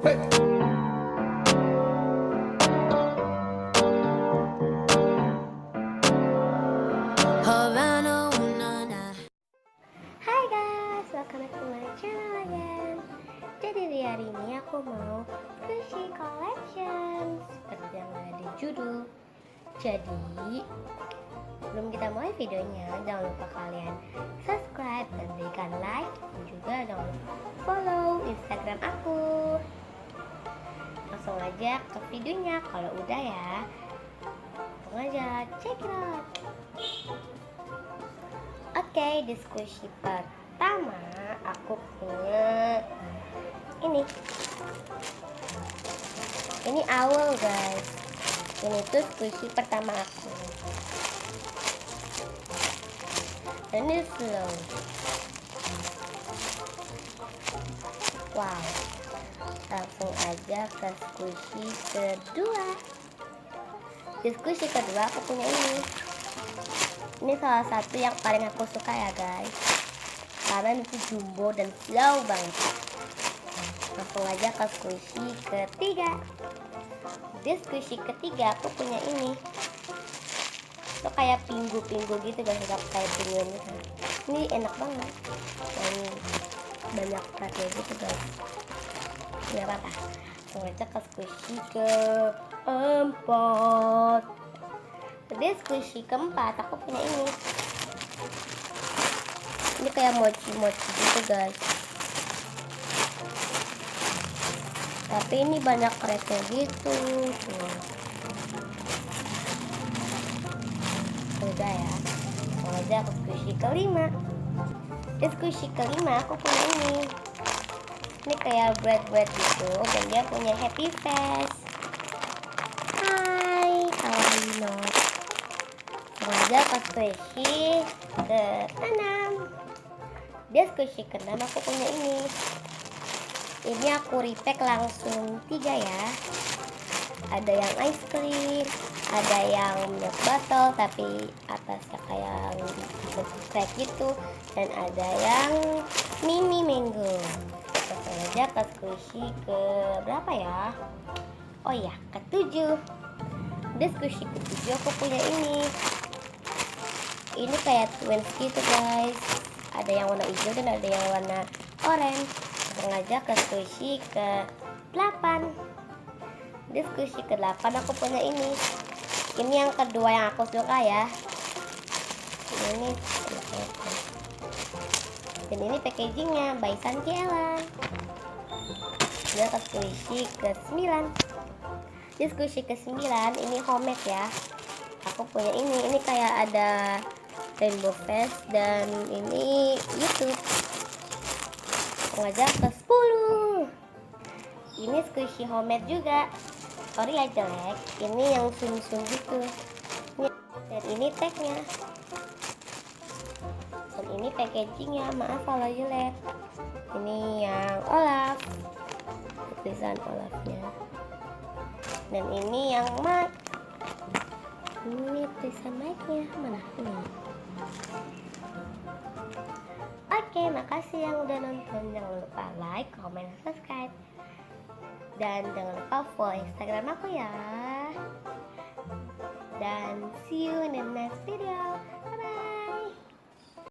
Hai guys, welcome back to my channel again. Jadi di hari ini aku mau Squishy Collection seperti yang ada di judul. Jadi sebelum kita mulai videonya, jangan lupa kalian subscribe dan berikan like, dan juga jangan lupa follow Instagram aku. Langsung aja ke videonya. Kalau udah ya, langsung aja check it out. Oke, di squishy pertama aku punya ini. Ini owl guys. Ini tuh squishy pertama aku. Dan ini slow. Wow. Langsung aja ke squishy kedua. Di squishy kedua aku punya ini. Ini salah satu yang paling aku suka ya guys, karena itu jumbo dan slow banget. Langsung aja ke squishy ketiga. Di squishy ketiga aku punya ini. Itu kayak pinggu-pinggu gitu guys, kayak penguin gitu. Ini enak banget dan banyak peratnya gitu guys. Gak apa-apa. Langsung aja ke squishy keempat. Di squishy keempat aku punya ini. Ini kayak mochi-mochi gitu guys. Tapi ini banyak kretnya gitu. Udah ya. Langsung aja ke squishy kelima. Di squishy kelima aku punya ini. Ini kayak bread gitu dan dia punya happy face. Hai, how are you not? Aja ke squishy ke-6. Dia squishy ke-6 aku punya ini. Ini aku repack langsung 3 ya. Ada yang ice cream, ada yang milk bottle tapi atasnya kayak crack gitu, dan ada yang mini mango. Langsung aja ke squishy ke berapa ya? Oh iya, ke-7. Di squishy ke-7 aku punya ini. Ini kayak twins gitu guys. Ada yang warna hijau dan ada yang warna orange. Langsung aja ke squishy ke-8. Di squishy ke-8 aku punya ini. Ini yang kedua yang aku suka ya. Ini dan ini packagingnya by Sanky Ellen. Dia ke squishy ke-9. Di squishy ke-9 ini homemade ya. Aku punya ini kayak ada rainbow face dan ini YouTube. Ngajak ke 10. Ini squishy homemade juga. Sorry ya jelek. Ini yang sum-sum gitu. Dan ini tagnya. Dan ini packagingnya. Maaf kalau jelek. Ini yang Olaf. Tulisan Olafnya. Dan ini yang Mike. Ini tulisan Mike-nya. Mana? Ini. Oke, makasih yang udah nonton. Jangan lupa like, comment, subscribe. Dan jangan lupa follow Instagram aku ya. Dan see you in the next video.